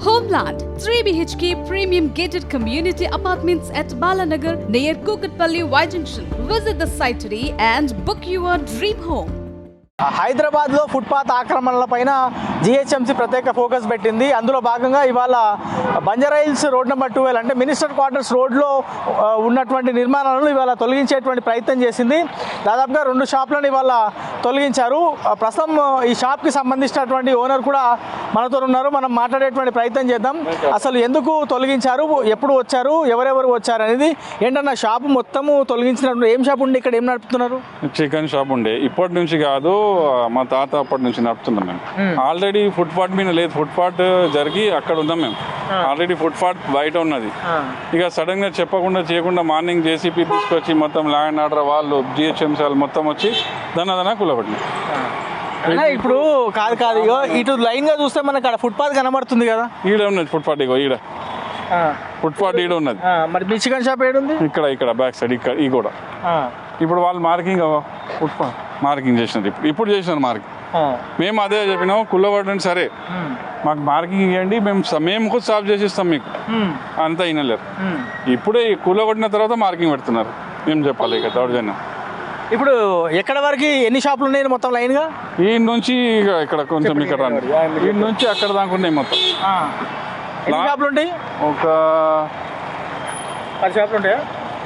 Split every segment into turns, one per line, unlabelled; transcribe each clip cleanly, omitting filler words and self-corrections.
Homeland 3 BHK premium gated community apartments at Balanagar near Kukatpalli Y Junction. Visit the site today and book your dream home.
హైదరాబాద్లో footpath ఆక్రమణల పైన GHMC ప్రత్యేక focus పెట్టింది. అందులో భాగంగా ఇవాళ Banjara Hills road number 12 అంటే minister quarters రోడ్లో ఉన్నటువంటి నిర్మాణాలను ఇవాళ తొలగించేటువంటి ప్రయత్నం చేసింది. దాదాపుగా 2 షాపులను ఇవాళ తొలగించారు. ప్రస్తుతం ఈ షాప్కి సంబంధించినటువంటి ఓనర్ కూడా మనతో ఉన్నారు. మనం మాట్లాడేటువంటి ప్రయత్నం చేద్దాం. అసలు ఎందుకు తొలగించారు, ఎప్పుడు వచ్చారు, ఎవరెవరు వచ్చారు అనేది ఏంటన్నా. షాపు మొత్తము తొలగించినప్పుడు ఏం షాప్ ఉండి ఇక్కడ ఏం నడుపుతున్నారు?
చికెన్ షాప్ ఉండే, ఇప్పటి నుంచి కాదు, మా తాత అప్పటి నుంచి నడుపుతున్నాం మేము. ఆల్రెడీ ఫుట్పాత్ మీద లేదు, ఫుట్పాత్ జరిగి అక్కడ ఉన్నాం మేము. ఆల్రెడీ ఫుట్పాత్ బయట ఉన్నది. ఇక సడన్ గా చెప్పకుండా చేయకుండా మార్నింగ్ జేసీపీ తీసుకొచ్చి మొత్తం ల్యాండ్ ఆర్డర్ వాళ్ళు జిహెచ్ఎంసీ వాళ్ళు మొత్తం వచ్చి దన కూలబట్టినాయి.
ఇప్పుడు కాదు ఇటు లైన్ గా చూస్తే మనకి అక్కడ ఫుట్పాత్ కనబడుతుంది కదా,
ఈడ ఉన్నది ఫుట్పాత్. ఇగో ఈడ ఫుట్పాత్ ఈడ ఉన్నది.
మరి మీ చికెన్ షాప్ ఏడుంది?
ఇక్కడ బ్యాక్ సైడ్ ఇక్కడ ఈ కూడా. ఇప్పుడు వాళ్ళు మార్కింగ్ ఫుట్పాత్ మార్కింగ్ చేసినారు. ఇప్పుడు చేసినారు మార్కింగ్. మేము అదే చెప్పినాం, కుల్లగొట్టండి సరే, మాకు మార్కింగ్ ఇవ్వండి, మేము కూడా స్టాప్ చేసి ఇస్తాం మీకు. అంతా వినలేరు. ఇప్పుడే కుల్లగొట్టిన తర్వాత మార్కింగ్ పెడుతున్నారు. ఏం చెప్పాలి ఇక దౌర్జన్యం.
ఇప్పుడు ఎక్కడ వరకు ఎన్ని షాపులు ఉన్నాయి మొత్తం లైన్ గా?
ఈ నుంచి ఇక్కడ కొంచెం ఇక్కడ రండి, ఈ నుంచి అక్కడ దాకా ఉన్నాయి మొత్తం.
ఎన్ని షాపులు ఉంటాయి?
ఒక
10 షాపులు ఉంటాయా?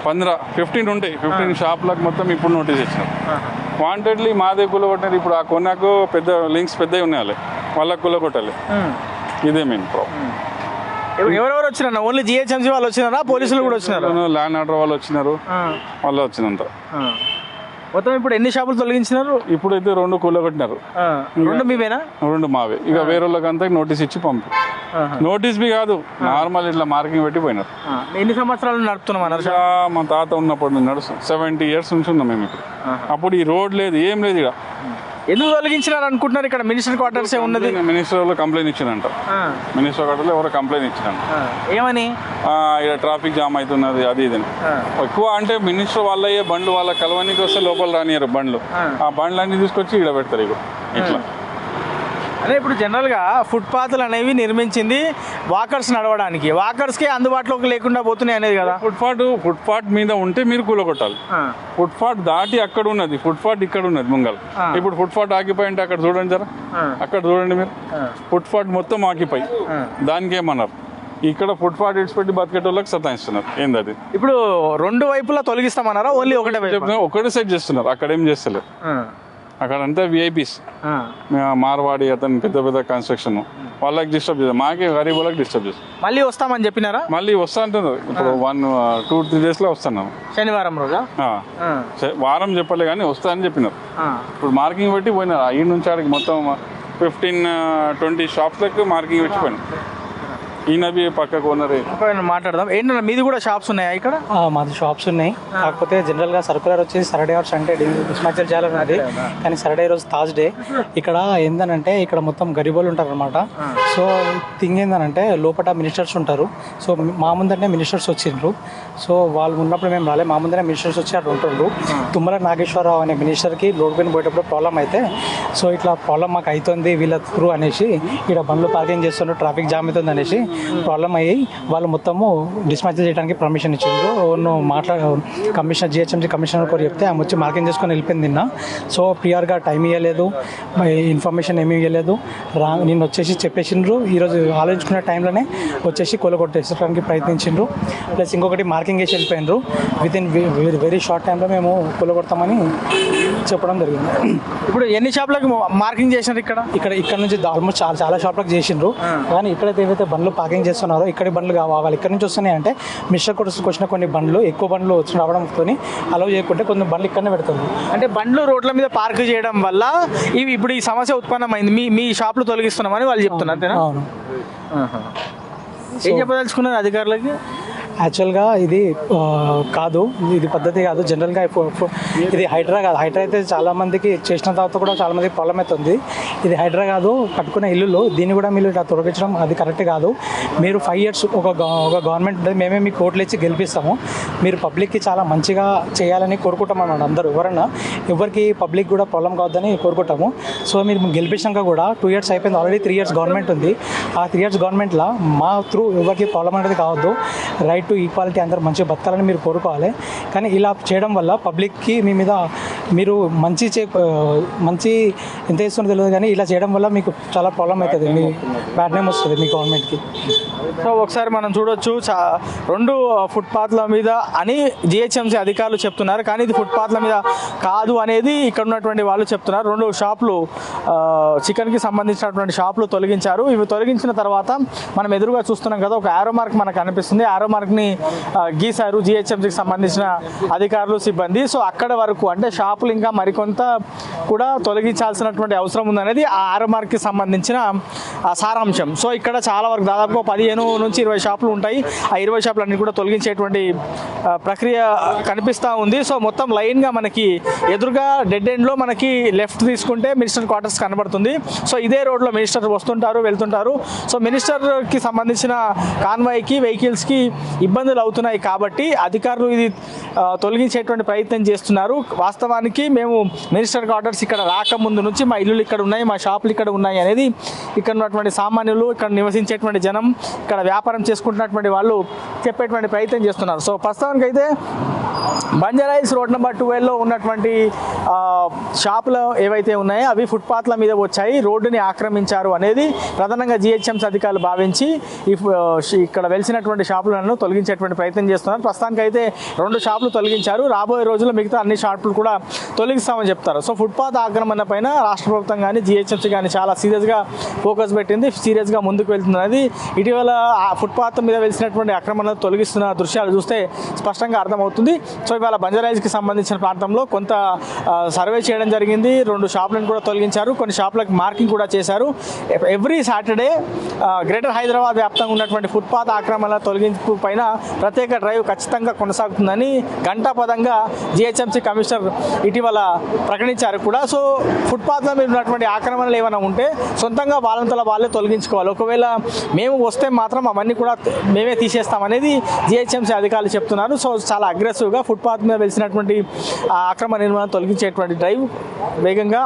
15 ఉంటాయి. 15 షాపులకు మొత్తం ఇప్పుడు నోటీస్ ఇచ్చినారు. వాంటెడ్లీ మాదే కూలగొట్టినారు. ఇప్పుడు ఆ కొనకు పెద్ద లింక్స్ పెద్దవి ఉన్నాయి, వాళ్ళకి కూలగొట్టాలి. ఇదే మెయిన్ ప్రాబ్లం.
ఎవరెవరు వచ్చినారా? ఓన్లీ జిహెచ్ఎంసీ వాళ్ళు వచ్చినారా, పోలీసులు కూడా వచ్చినారు?
ల్యాండ్ ఆర్డర్ వాళ్ళు వచ్చినారు, వాళ్ళు వచ్చినంత.
మొత్తం ఇప్పుడు ఎన్ని షాపులు తొలగించినారు?
ఇప్పుడైతే 2 కూలగొట్టినారు.
2 మీవేనా?
2 మావే. ఇక వేరే వాళ్ళకంతా నోటీస్ ఇచ్చి పంపి, నోటీస్ బి కాదు, నార్మల్ ఇట్లా మార్కింగ్ పెట్టి పోయినారు.
ఎన్ని సంవత్సరాలు నడుపుతున్నాం అన్నారు?
మా తాత ఉన్నప్పటి నుంచి నడుస్తుంది. 70 years నుంచి ఉన్నాం మేము ఇప్పుడు. అప్పుడు ఈ రోడ్ లేదు, ఏం లేదు. ఇక్కడ
ఎందుకు తొలగించినారు అనుకుంటున్నారు? ఇక్కడ మినిస్టర్ క్వార్టర్స్ ఉన్నది.
మినిస్టర్ వాళ్ళు కంప్లైంట్ ఇచ్చినంట. మినిస్టర్ క్వార్టర్లో ఎవరో కంప్లైంట్ ఇచ్చినంట.
ఏమని?
ఇక్కడ ట్రాఫిక్ జామ్ అవుతున్నది, అది ఇది. ఎక్కువ అంటే మినిస్టర్ వాళ్ళయ్యే బండ్లు వాళ్ళ కలవనికి వస్తే లోపల రానియరు బండ్లు. ఆ బండ్లు అన్ని తీసుకొచ్చి ఇక్కడ పెడతారు. ఇక ఇట్లా
అదే ఇప్పుడు జనరల్గా ఫుట్పాత్లు అనేవి నిర్మించింది వాకర్స్ నడవడానికి, వాకర్స్కి అందుబాటులోకి లేకుండా పోతున్నాయి అనేది కదా.
ఫుట్పాత్ మీద ఉంటే మీరు కూలగొట్టాలి. ఫుట్పాత్ దాటి అక్కడ ఉన్నది, ఫుట్పాత్ ఇక్కడ ఉన్నది ముంగల్. ఇప్పుడు ఫుట్పాత్ ఆక్యుపై అంటే అక్కడ చూడండి జరా, అక్కడ చూడండి మీరు. ఫుట్పాత్ మొత్తం ఆక్యుపై, దానికి ఏమన్నారు? ఇక్కడ ఫుట్పాత్ ఇడిచిపెట్టి బతికేటోళ్ళకి సతాయిస్తున్నారు. ఏంది
ఇప్పుడు 2 వైపులా తొలగిస్తామన్నారా? ఓన్లీ
ఒకటే సైడ్ చేస్తున్నారు, అక్కడ ఏం చేస్తలేరు. అక్కడ అంతా విఐపీస్, మార్వాడి అతను పెద్ద కన్స్ట్రక్షన్, వాళ్ళకి డిస్టర్బ్ చేస్తారు, మాకే గరీబ్ వాళ్ళకి డిస్టర్బ్ చేస్తారు.
మళ్ళీ వస్తామని చెప్పినారా?
మళ్ళీ వస్తా అంటున్నారు. ఇప్పుడు 1-2-3 days లో వస్తున్నాను.
శనివారం రోజా?
వారం చెప్పలే కానీ వస్తా అని చెప్పినారు. ఇప్పుడు మార్కింగ్ పెట్టి పోయినారు. ఈ నుంచి ఆడికి మొత్తం 15-20 షాప్స్లకు మార్కింగ్ పెట్టి పోయినారు. ఈయనవి పక్కకు ఓనర్.
మాట్లాడదాం. ఏంటన్నా మీది కూడా షాప్స్ ఉన్నాయా ఇక్కడ?
మాది షాప్స్ ఉన్నాయి, కాకపోతే జనరల్గా సర్కులర్ వచ్చేసి సాటర్డే ఆర్ సండే డిస్మాచల్ చేయాలన్నది. కానీ సాటర్డే రోజు థర్స్డే. ఇక్కడ ఏందనంటే ఇక్కడ మొత్తం గరీబోళ్ళు ఉంటారు అనమాట. సో థింగ్ ఏందనంటే లోపల మినిస్టర్స్ ఉంటారు. సో మా ముందంటే మినిస్టర్స్ వచ్చిండ్రు. సో వాళ్ళు ఉన్నప్పుడు మేము రాలే, మా ముందరే మినిస్టర్స్ వచ్చి అక్కడ ఉంటుండ్రు. తుమ్మల నాగేశ్వరరావు అనే మినిస్టర్కి రోడ్ పైన పోయేటప్పుడు ప్రాబ్లం అయితే, సో ఇట్లా ప్రాబ్లం మాకు అవుతుంది వీళ్ళ త్రూ అనేసి, ఇక్కడ బండ్లు పార్కింగ్ చేస్తున్నారు, ట్రాఫిక్ జామ్ అవుతుంది అనేసి ప్రాబ్లం అయ్యి వాళ్ళు మొత్తము డిస్మాంటిల్ చేయడానికి పర్మిషన్ ఇచ్చిండ్రు. కమిషనర్ జిహెచ్ఎంసీ కమిషనర్ కూడా చెప్తే ఆమె వచ్చి మార్కింగ్ చేసుకొని వెళ్ళిపోయింది నిన్న. సో ప్రియర్గా టైం ఇవ్వలేదు, ఇన్ఫర్మేషన్ ఏమీ ఇవ్వలేదు. నిన్న వచ్చేసి చెప్పేసిండ్రు. ఈరోజు ఆలోచించుకునే టైంలోనే వచ్చేసి కొలగొట్టేసడానికి ప్రయత్నించిండ్రు. ప్లస్ ఇంకొకటి మార్కింగ్ వేసి వెళ్ళిపోయినరు. విత్ ఇన్ వెరీ షార్ట్ టైంలో మేము కొలగొడతామని చెప్పడం జరిగింది.
ఇప్పుడు ఎన్ని షాపులకు మార్కింగ్ చేసినారు?
ఇక్కడ నుంచి ఆల్మోస్ట్ చాలా షాపులకు చేసిండ్రు. కానీ ఇక్కడైతే ఏవైతే బండ్లు పార్కింగ్ చేస్తున్నారో ఇక్కడి బండ్లు కావాలి. ఇక్కడ నుంచి వస్తున్నాయి అంటే మిస్టర్ కొట్టుకు వచ్చిన కొన్ని బండ్లు ఎక్కువ బండ్లు వచ్చి రావడంతో అలౌ చేయకుంటే కొన్ని బండ్లు ఇక్కడనే పెడుతుంది.
అంటే బండ్లు రోడ్ల మీద పార్క్ చేయడం వల్ల ఇప్పుడు ఈ సమస్య ఉత్పన్నమైంది. మీ షాపులు తొలగిస్తున్నామని వాళ్ళు చెప్తున్నారు. అంతేనా?
అవును.
ఏం చెప్పదలుచుకున్నారు అధికారులకి?
యాక్చువల్గా ఇది కాదు, ఇది పద్ధతి కాదు. జనరల్గా ఇది హైడ్రా కాదు. హైడ్రా అయితే చాలా మందికి చేసిన తర్వాత కూడా చాలా మందికి ప్రాబ్లం అవుతుంది. ఇది హైడ్రా కాదు, కట్టుకున్న ఇల్లులు. దీన్ని కూడా మీరు ఇలా తొలగించడం అది కరెక్ట్ కాదు. మీరు 5 years ఒక గవర్నమెంట్ ఉంటుంది, మేమే మీకు ఓట్లు ఇచ్చి గెలిపిస్తాము. మీరు పబ్లిక్కి చాలా మంచిగా చేయాలని కోరుకుంటాం అన్నమాట. అందరూ ఎవరికి పబ్లిక్ కూడా ప్రాబ్లం కావద్దని కోరుకుంటాము. సో మీరు గెలిపించాక కూడా 2 years అయిపోయింది, ఆల్రెడీ 3 years గవర్నమెంట్ ఉంది. ఆ 3 years గవర్నమెంట్లో మా త్రూ ఎవరికి ప్రాబ్లం అనేది కావద్దు. రైట్ టు ఈక్వాలిటీ, అందరూ మంచిగా బతకాలని మీరు కోరుకోవాలి. కానీ ఇలా చేయడం వల్ల పబ్లిక్కి మీ మీద మీరు మంచి ఎంత ఇస్తుందో తెలియదు, కానీ ఇలా చేయడం వల్ల మీకు చాలా ప్రాబ్లం అవుతుంది. మీ బ్యాడ్ నేమ్ వస్తుంది మీ గవర్నమెంట్కి.
సో ఒకసారి మనం చూడొచ్చు, 2 ఫుట్పాత్ల మీద అని జిహెచ్ఎంసీ అధికారులు చెప్తున్నారు, కానీ ఇది ఫుట్పాత్ల మీద కాదు అనేది ఇక్కడ ఉన్నటువంటి వాళ్ళు చెప్తున్నారు. 2 షాపులు చికెన్కి సంబంధించినటువంటి షాపులు తొలగించారు. ఇవి తొలగించిన తర్వాత మనం ఎదురుగా చూస్తున్నాం కదా, ఒక యారో మార్క్ మనకు కనిపిస్తుంది. యారో మార్క్ని గీశారు జిహెచ్ఎంసీకి సంబంధించిన అధికారులు, సిబ్బంది. సో అక్కడ వరకు అంటే షాపులు ఇంకా మరికొంత కూడా తొలగించాల్సినటువంటి అవసరం ఉందనేది ఆ యారో మార్క్కి సంబంధించిన సారాంశం. సో ఇక్కడ చాలా వరకు దాదాపు 15 నుంచి 20 షాపులు ఉంటాయి. ఆ 20 షాపులన్నీ కూడా తొలగించేటువంటి ప్రక్రియ కనిపిస్తూ ఉంది. సో మొత్తం లైన్గా మనకి ఎదురుగా డెడ్ ఎండ్లో మనకి లెఫ్ట్ తీసుకుంటే మినిస్టర్ క్వార్టర్స్ కనబడుతుంది. సో ఇదే రోడ్లో మినిస్టర్ వస్తుంటారు, వెళ్తుంటారు. సో మినిస్టర్కి సంబంధించిన కాన్వాయ్కి, వెహికల్స్కి ఇబ్బందులు అవుతున్నాయి కాబట్టి అధికారులు ఇది తొలగించేటువంటి ప్రయత్నం చేస్తున్నారు. వాస్తవానికి మేము మినిస్టర్ క్వార్టర్స్ ఇక్కడ రాకముందు నుంచి మా ఇల్లులు ఇక్కడ ఉన్నాయి, మా షాపులు ఇక్కడ ఉన్నాయి అనేది ఇక్కడ ఉన్నటువంటి సామాన్యులు, ఇక్కడ నివసించేటువంటి జనం, ఇక్కడ వ్యాపారం చేసుకుంటున్నటువంటి వాళ్ళు చెప్పేటువంటి ప్రయత్నం చేస్తున్నారు. సో ప్రస్తుతానికి అయితే బంజారాహిల్స్ రోడ్ నెంబర్ 12లో ఉన్నటువంటి షాపులు ఏవైతే ఉన్నాయో అవి ఫుట్పాత్ల మీద వచ్చాయి, రోడ్డుని ఆక్రమించారు అనేది ప్రధానంగా జిహెచ్ఎంసీ అధికారులు భావించి ఇక్కడ వెలిసినటువంటి షాపులను తొలగించేటువంటి ప్రయత్నం చేస్తున్నారు. ప్రస్తుతానికి అయితే 2 షాపులు తొలగించారు. రాబోయే రోజుల్లో మిగతా అన్ని షాపులు కూడా తొలగిస్తామని చెప్తారు. సో ఫుట్పాత్ ఆక్రమణ పైన రాష్ట్ర ప్రభుత్వం కానీ జిహెచ్ఎంసీ కానీ చాలా సీరియస్గా ఫోకస్ పెట్టింది, సీరియస్గా ముందుకు వెళ్తుంది అనేది ఇటీవల ఫుట్పాత్ మీద వెలిసినటువంటి ఆక్రమణ తొలగిస్తున్న దృశ్యాలు చూస్తే స్పష్టంగా అర్థమవుతుంది. సో ఇవాళ బంజారాహిల్స్కి సంబంధించిన ప్రాంతంలో కొంత సర్వే చేయడం జరిగింది. 2 షాపులను కూడా తొలగించారు, కొన్ని షాపులకు మార్కింగ్ కూడా చేశారు. ఎవ్రీ సాటర్డే గ్రేటర్ హైదరాబాద్ వ్యాప్తంగా ఉన్నటువంటి ఫుట్పాత్ ఆక్రమణ తొలగింపు పైన ప్రత్యేక డ్రైవ్ ఖచ్చితంగా కొనసాగుతుందని ఘంటాపదంగా జిహెచ్ఎంసీ కమిషనర్ ఇటీవల ప్రకటించారు కూడా. సో ఫుట్పాత్ల మీద ఉన్నటువంటి ఆక్రమణలు ఏమైనా ఉంటే సొంతంగా వాళ్ళంతలో వాళ్ళే తొలగించుకోవాలి. ఒకవేళ మేము వస్తే మాత్రం అవన్నీ కూడా మేమే తీసేస్తామనేది జిహెచ్ఎంసీ అధికారులు చెప్తున్నారు. సో చాలా అగ్రెసివ్గా ఫుట్పాత్ మీద వెలిసినటువంటి ఆక్రమణ నిర్మాణం తొలగించేటువంటి డ్రైవ్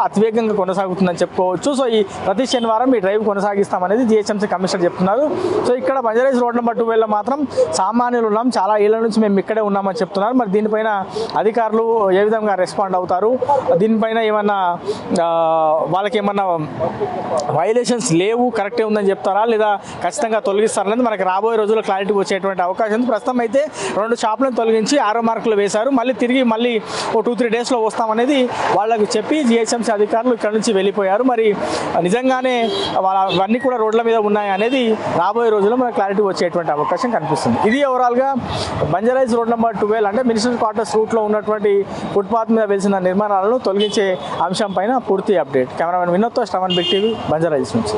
అతివేగంగా కొనసాగుతుందని చెప్పుకోవచ్చు. సో ఈ ప్రతి శనివారం ఈ డ్రైవ్ కొనసాగిస్తామనేది జిహెచ్ఎంసీ కమిషనర్ చెప్తున్నారు. సో ఇక్కడ బంజారాహిల్స్ రోడ్ నెంబర్ 12లో మాత్రం సామాన్యులు ఉన్నాం, చాలా ఏళ్ల నుంచి మేము ఇక్కడే ఉన్నామని చెప్తున్నారు. మరి దీనిపైన అధికారులు ఏ విధంగా రెస్పాండ్ అవుతారు, దీనిపైన ఏమన్నా వాళ్ళకి ఏమన్నా వైలేషన్స్ లేవు, కరెక్టే ఉందని చెప్తారా లేదా ఖచ్చితంగా తొలగిస్తారనేది మనకి రాబోయే రోజుల్లో క్లారిటీ వచ్చేటువంటి అవకాశం ఉంది. ప్రస్తుతం అయితే 2 షాపులను తొలగించి ఆరో మార్కులు వేశారు. తిరిగి ఓ 2-3 డేస్లో వస్తామనేది వాళ్ళకి చెప్పి జిహెచ్ఎంసీ అధికారులు ఇక్కడ నుంచి వెళ్ళిపోయారు. మరి నిజంగానే అవన్నీ కూడా రోడ్ల మీద ఉన్నాయి అనేది రాబోయే రోజుల్లో మనకు క్లారిటీ వచ్చేటువంటి అవకాశం కనిపిస్తుంది. ఇది ఓవరాల్గా బంజారాహిల్స్ రోడ్ నెంబర్ 12 అంటే మినిస్టర్ క్వార్టర్స్ రూట్లో ఉన్నటువంటి ఫుట్పాత్ మీద వెలిసిన నిర్మాణాలను తొలగించే అంశం పైన పూర్తి అప్డేట్. కెమెరామెన్ వినోద్తో శ్రవణ్ బిగ్ టీవీ బంజారాహిల్స్ నుంచి.